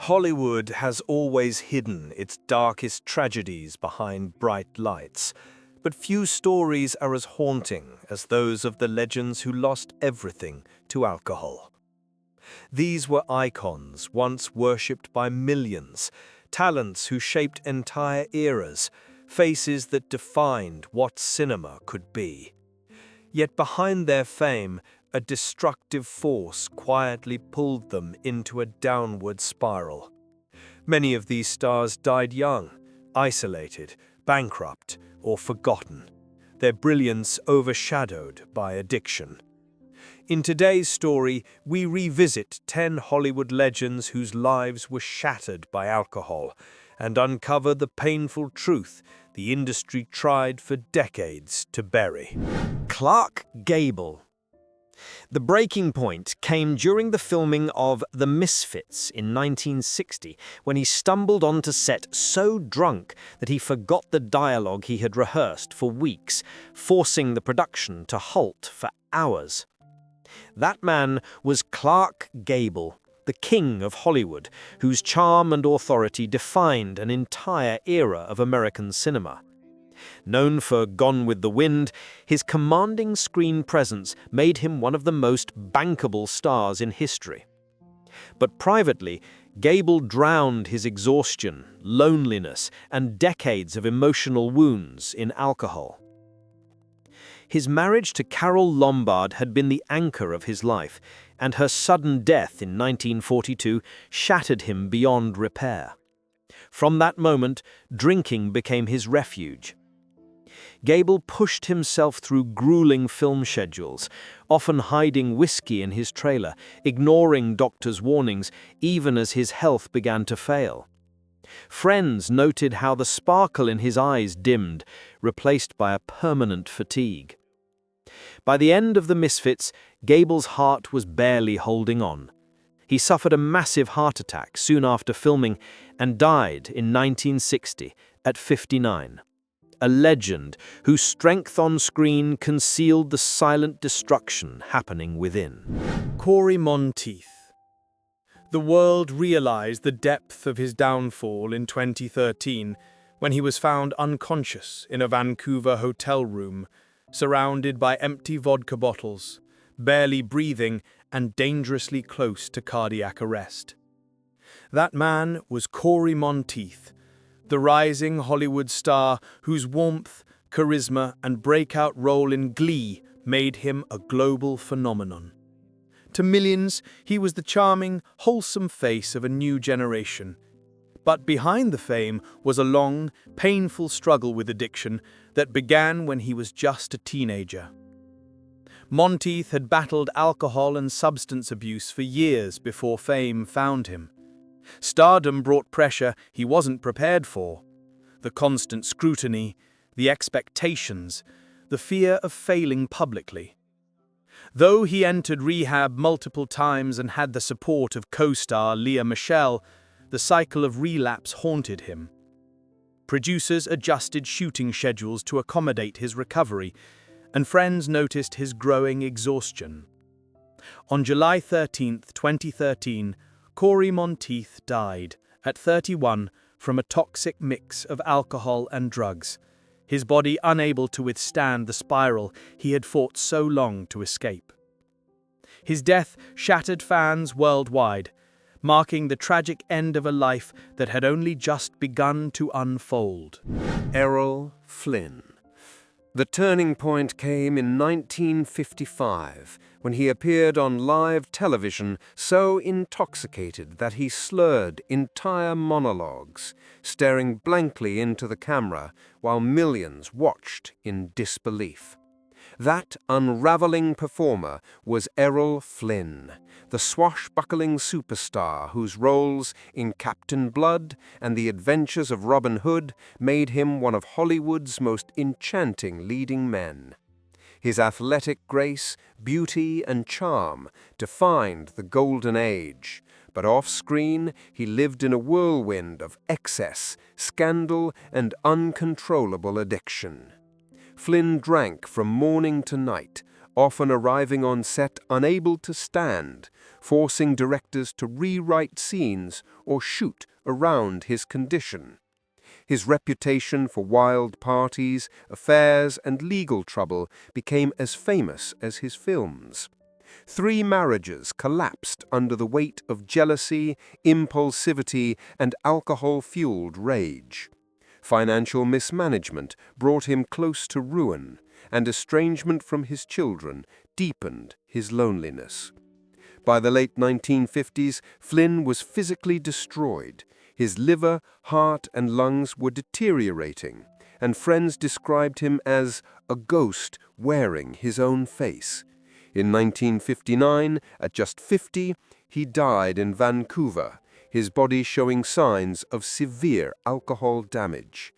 Hollywood has always hidden its darkest tragedies behind bright lights, but few stories are as haunting as those of the legends who lost everything to alcohol. These were icons once worshipped by millions, talents who shaped entire eras, faces that defined what cinema could be. Yet behind their fame, a destructive force quietly pulled them into a downward spiral. Many of these stars died young, isolated, bankrupt, or forgotten, their brilliance overshadowed by addiction. In today's story, we revisit 10 Hollywood legends whose lives were shattered by alcohol and uncover the painful truth the industry tried for decades to bury. Clark Gable. The breaking point came during the filming of The Misfits in 1960, when he stumbled onto set so drunk that he forgot the dialogue he had rehearsed for weeks, forcing the production to halt for hours. That man was Clark Gable, the king of Hollywood, whose charm and authority defined an entire era of American cinema. Known for Gone with the Wind, his commanding screen presence made him one of the most bankable stars in history. But privately, Gable drowned his exhaustion, loneliness, and decades of emotional wounds in alcohol. His marriage to Carole Lombard had been the anchor of his life, and her sudden death in 1942 shattered him beyond repair. From that moment, drinking became his refuge. Gable pushed himself through grueling film schedules, often hiding whiskey in his trailer, ignoring doctors' warnings, even as his health began to fail. Friends noted how the sparkle in his eyes dimmed, replaced by a permanent fatigue. By the end of The Misfits, Gable's heart was barely holding on. He suffered a massive heart attack soon after filming and died in 1960 at 59. A legend whose strength on screen concealed the silent destruction happening within. Corey Monteith. The world realized the depth of his downfall in 2013 when he was found unconscious in a Vancouver hotel room, surrounded by empty vodka bottles, barely breathing and dangerously close to cardiac arrest. That man was Corey Monteith, the rising Hollywood star whose warmth, charisma, and breakout role in Glee made him a global phenomenon. To millions, he was the charming, wholesome face of a new generation. But behind the fame was a long, painful struggle with addiction that began when he was just a teenager. Monteith had battled alcohol and substance abuse for years before fame found him. Stardom brought pressure he wasn't prepared for. The constant scrutiny, the expectations, the fear of failing publicly. Though he entered rehab multiple times and had the support of co-star Lea Michele, the cycle of relapse haunted him. Producers adjusted shooting schedules to accommodate his recovery, and friends noticed his growing exhaustion. On July 13, 2013, Corey Monteith died, at 31, from a toxic mix of alcohol and drugs, his body unable to withstand the spiral he had fought so long to escape. His death shattered fans worldwide, marking the tragic end of a life that had only just begun to unfold. Errol Flynn. The turning point came in 1955, when he appeared on live television so intoxicated that he slurred entire monologues, staring blankly into the camera while millions watched in disbelief. That unraveling performer was Errol Flynn, the swashbuckling superstar whose roles in Captain Blood and The Adventures of Robin Hood made him one of Hollywood's most enchanting leading men. His athletic grace, beauty, and charm defined the golden age, but off-screen he lived in a whirlwind of excess, scandal, and uncontrollable addiction. Flynn drank from morning to night, often arriving on set unable to stand, forcing directors to rewrite scenes or shoot around his condition. His reputation for wild parties, affairs, and legal trouble became as famous as his films. 3 marriages collapsed under the weight of jealousy, impulsivity, and alcohol-fueled rage. Financial mismanagement brought him close to ruin, and estrangement from his children deepened his loneliness. By the late 1950s, Flynn was physically destroyed. His liver, heart, and lungs were deteriorating, and friends described him as a ghost wearing his own face. In 1959, at just 50, he died in Vancouver, his body showing signs of severe alcohol damage.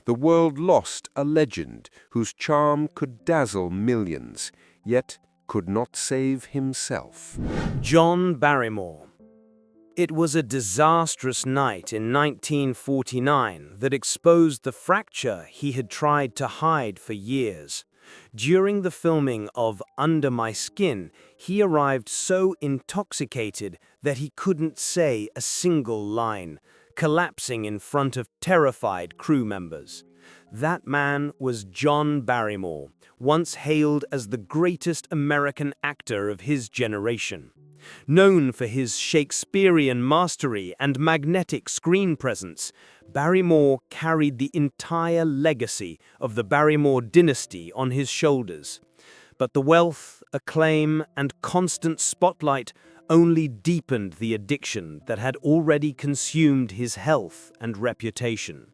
The world lost a legend whose charm could dazzle millions, yet could not save himself. John Barrymore. It was a disastrous night in 1949 that exposed the fracture he had tried to hide for years. During the filming of Under My Skin, he arrived so intoxicated that he couldn't say a single line, collapsing in front of terrified crew members. That man was John Barrymore, once hailed as the greatest American actor of his generation. Known for his Shakespearean mastery and magnetic screen presence, Barrymore carried the entire legacy of the Barrymore dynasty on his shoulders. But the wealth, acclaim, and constant spotlight only deepened the addiction that had already consumed his health and reputation.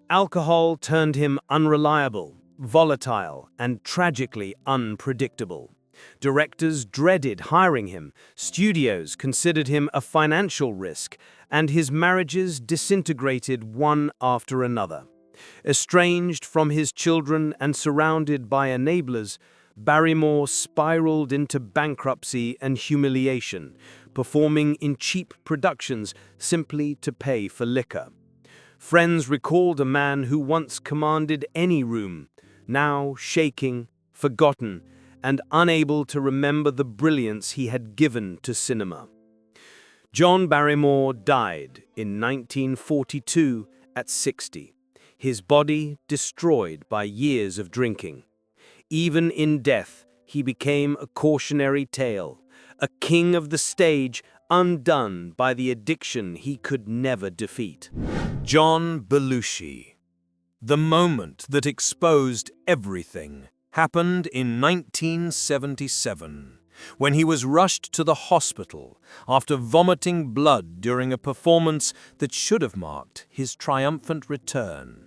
Alcohol turned him unreliable, volatile, and tragically unpredictable. Directors dreaded hiring him, studios considered him a financial risk, and his marriages disintegrated one after another. Estranged from his children and surrounded by enablers, Barrymore spiraled into bankruptcy and humiliation, performing in cheap productions simply to pay for liquor. Friends recalled a man who once commanded any room, now shaking, forgotten, and unable to remember the brilliance he had given to cinema. John Barrymore died in 1942 at 60, his body destroyed by years of drinking. Even in death, he became a cautionary tale, a king of the stage undone by the addiction he could never defeat. John Belushi. The moment that exposed everything happened in 1977, when he was rushed to the hospital after vomiting blood during a performance that should have marked his triumphant return.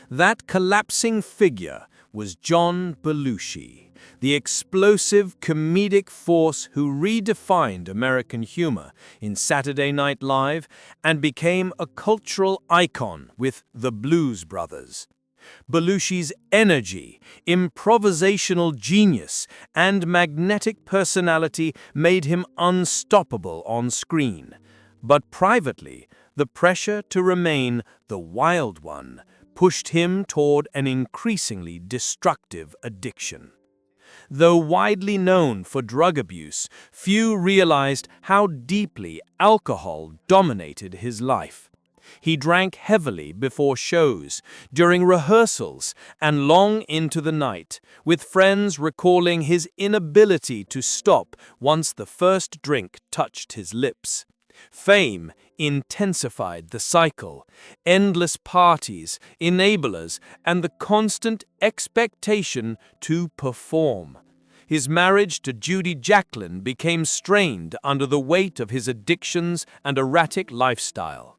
That collapsing figure was John Belushi, the explosive comedic force who redefined American humor in Saturday Night Live and became a cultural icon with the Blues Brothers. Belushi's energy, improvisational genius, and magnetic personality made him unstoppable on screen. But privately, the pressure to remain the wild one pushed him toward an increasingly destructive addiction. Though widely known for drug abuse, few realized how deeply alcohol dominated his life. He drank heavily before shows, during rehearsals, and long into the night, with friends recalling his inability to stop once the first drink touched his lips. Fame intensified the cycle, endless parties, enablers, and the constant expectation to perform. His marriage to Judy Jacklin became strained under the weight of his addictions and erratic lifestyle.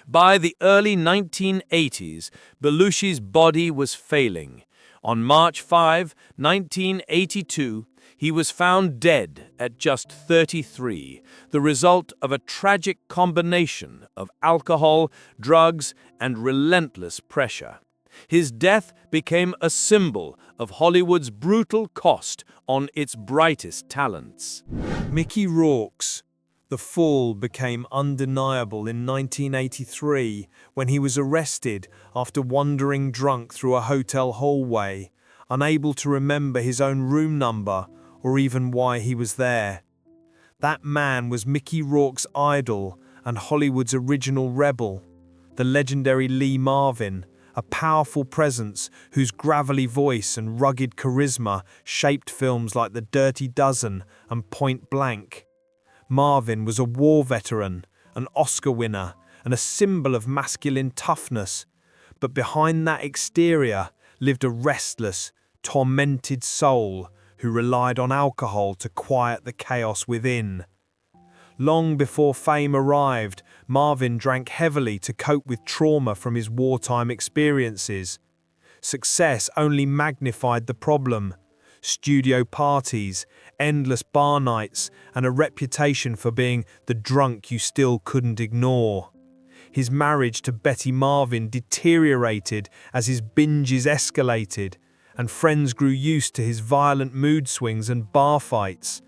By the early 1980s, Belushi's body was failing. On March 5, 1982, he was found dead at just 33, the result of a tragic combination of alcohol, drugs, and relentless pressure. His death became a symbol of Hollywood's brutal cost on its brightest talents. Mickey Rourke's The fall became undeniable in 1983 when he was arrested after wandering drunk through a hotel hallway. unable to remember his own room number or even why he was there. That man was Mickey Rourke's idol and Hollywood's original rebel, the legendary Lee Marvin, a powerful presence whose gravelly voice and rugged charisma shaped films like The Dirty Dozen and Point Blank. Marvin was a war veteran, an Oscar winner, and a symbol of masculine toughness, but behind that exterior lived a restless, tormented soul who relied on alcohol to quiet the chaos within. Long before fame arrived, Marvin drank heavily to cope with trauma from his wartime experiences. Success only magnified the problem. Studio parties, endless bar nights, and a reputation for being the drunk you still couldn't ignore. His marriage to Betty Marvin deteriorated as his binges escalated, and friends grew used to his violent mood swings and bar fights.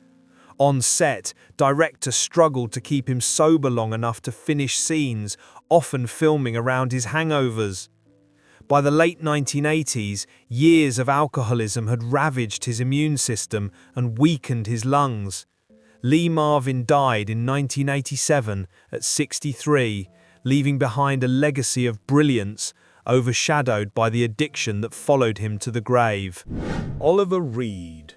On set, directors struggled to keep him sober long enough to finish scenes, often filming around his hangovers. By the late 1980s, years of alcoholism had ravaged his immune system and weakened his lungs. Lee Marvin died in 1987 at 63, leaving behind a legacy of brilliance, overshadowed by the addiction that followed him to the grave. Oliver Reed.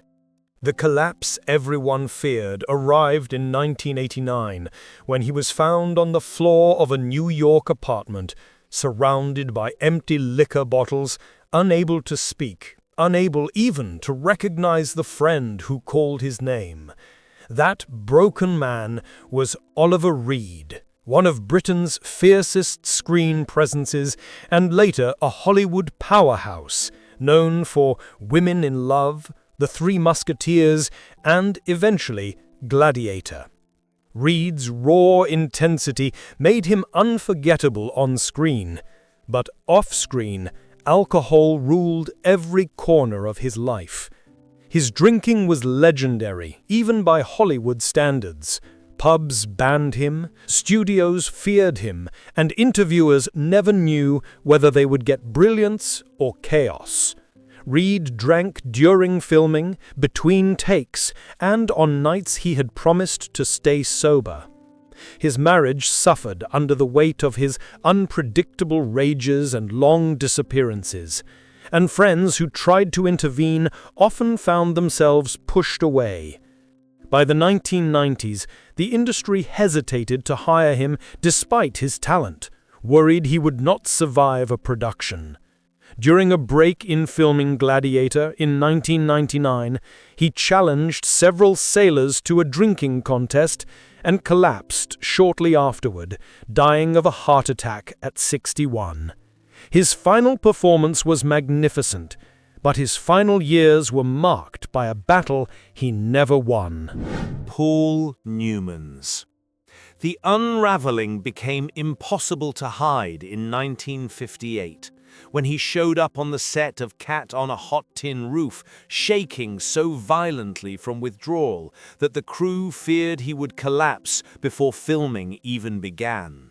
The collapse everyone feared arrived in 1989 when he was found on the floor of a New York apartment, surrounded by empty liquor bottles, unable to speak, unable even to recognize the friend who called his name. That broken man was Oliver Reed, one of Britain's fiercest screen presences and later a Hollywood powerhouse, known for Women in Love, The Three Musketeers, and eventually Gladiator. Reed's raw intensity made him unforgettable on screen, but off-screen, alcohol ruled every corner of his life. His drinking was legendary, even by Hollywood standards. Pubs banned him, studios feared him, and interviewers never knew whether they would get brilliance or chaos. Reed drank during filming, between takes, and on nights he had promised to stay sober. His marriage suffered under the weight of his unpredictable rages and long disappearances, and friends who tried to intervene often found themselves pushed away. By the 1990s, the industry hesitated to hire him despite his talent, worried he would not survive a production. During a break in filming Gladiator in 1999, he challenged several sailors to a drinking contest and collapsed shortly afterward, dying of a heart attack at 61. His final performance was magnificent, but his final years were marked by a battle he never won. Paul Newman's. The unraveling became impossible to hide in 1958, when he showed up on the set of Cat on a Hot Tin Roof, shaking so violently from withdrawal that the crew feared he would collapse before filming even began.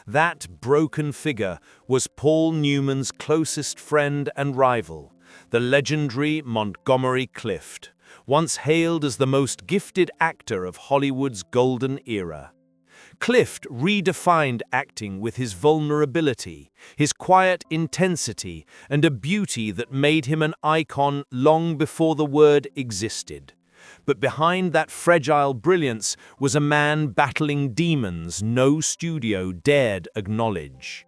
That broken figure was Paul Newman's closest friend and rival, the legendary Montgomery Clift, once hailed as the most gifted actor of Hollywood's golden era. Clift redefined acting with his vulnerability, his quiet intensity, and a beauty that made him an icon long before the word existed. But behind that fragile brilliance was a man battling demons no studio dared acknowledge.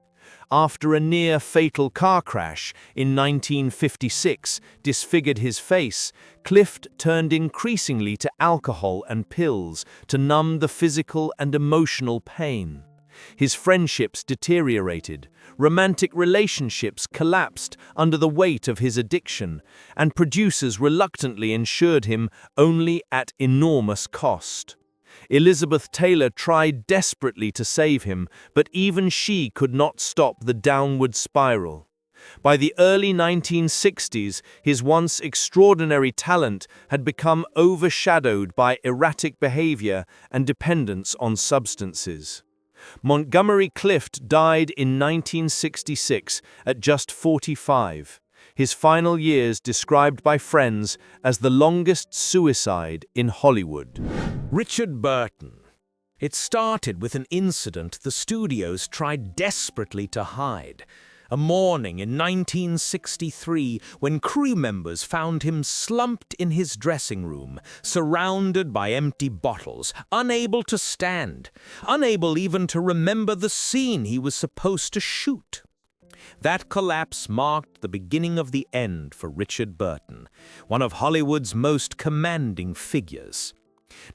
After a near-fatal car crash in 1956 disfigured his face, Clift turned increasingly to alcohol and pills to numb the physical and emotional pain. His friendships deteriorated, romantic relationships collapsed under the weight of his addiction, and producers reluctantly insured him only at enormous cost. Elizabeth Taylor tried desperately to save him, but even she could not stop the downward spiral. By the early 1960s, his once extraordinary talent had become overshadowed by erratic behavior and dependence on substances. Montgomery Clift died in 1966 at just 45. his final years described by friends as the longest suicide in Hollywood. Richard Burton. It started with an incident the studios tried desperately to hide. A morning in 1963 when crew members found him slumped in his dressing room, surrounded by empty bottles, unable to stand, unable even to remember the scene he was supposed to shoot. That collapse marked the beginning of the end for Richard Burton, one of Hollywood's most commanding figures.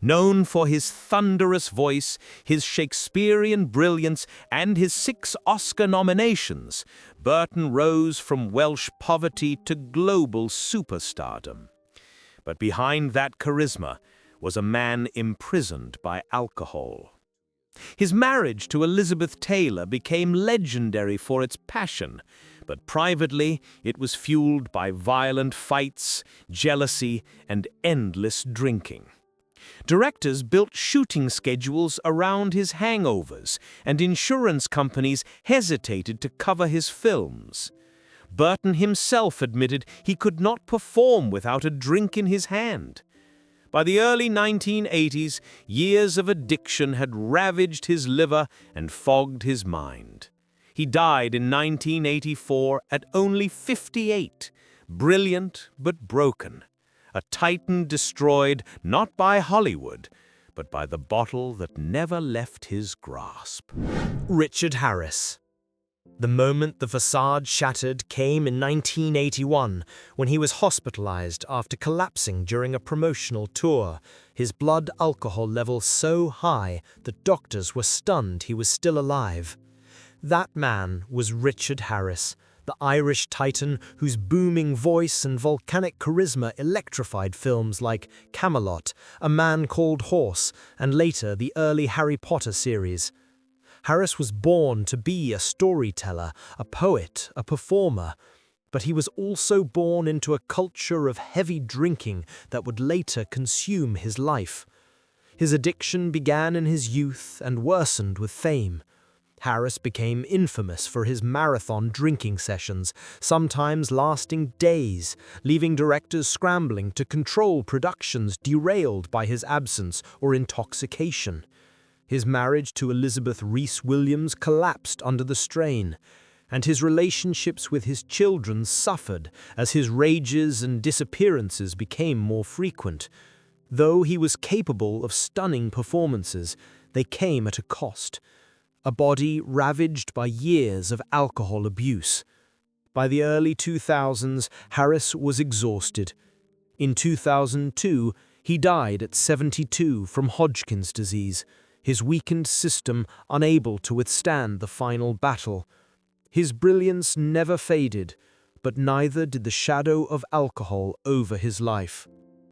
Known for his thunderous voice, his Shakespearean brilliance, and his 6 Oscar nominations, Burton rose from Welsh poverty to global superstardom. But behind that charisma was a man imprisoned by alcohol. His marriage to Elizabeth Taylor became legendary for its passion, but privately it was fueled by violent fights, jealousy, and endless drinking. Directors built shooting schedules around his hangovers, and insurance companies hesitated to cover his films. Burton himself admitted he could not perform without a drink in his hand. By the early 1980s, years of addiction had ravaged his liver and fogged his mind. He died in 1984 at only 58, brilliant but broken. A titan destroyed not by Hollywood, but by the bottle that never left his grasp. Richard Harris. The moment the facade shattered came in 1981, when he was hospitalized after collapsing during a promotional tour, his blood alcohol level so high that doctors were stunned he was still alive. That man was Richard Harris, the Irish titan whose booming voice and volcanic charisma electrified films like Camelot, A Man Called Horse, and later the early Harry Potter series. Harris was born to be a storyteller, a poet, a performer, but he was also born into a culture of heavy drinking that would later consume his life. His addiction began in his youth and worsened with fame. Harris became infamous for his marathon drinking sessions, sometimes lasting days, leaving directors scrambling to control productions derailed by his absence or intoxication. His marriage to Elizabeth Reese Williams collapsed under the strain, and his relationships with his children suffered as his rages and disappearances became more frequent. Though he was capable of stunning performances, they came at a cost. A body ravaged by years of alcohol abuse. By the early 2000s, Harris was exhausted. In 2002, he died at 72 from Hodgkin's disease, his weakened system unable to withstand the final battle. His brilliance never faded, but neither did the shadow of alcohol over his life.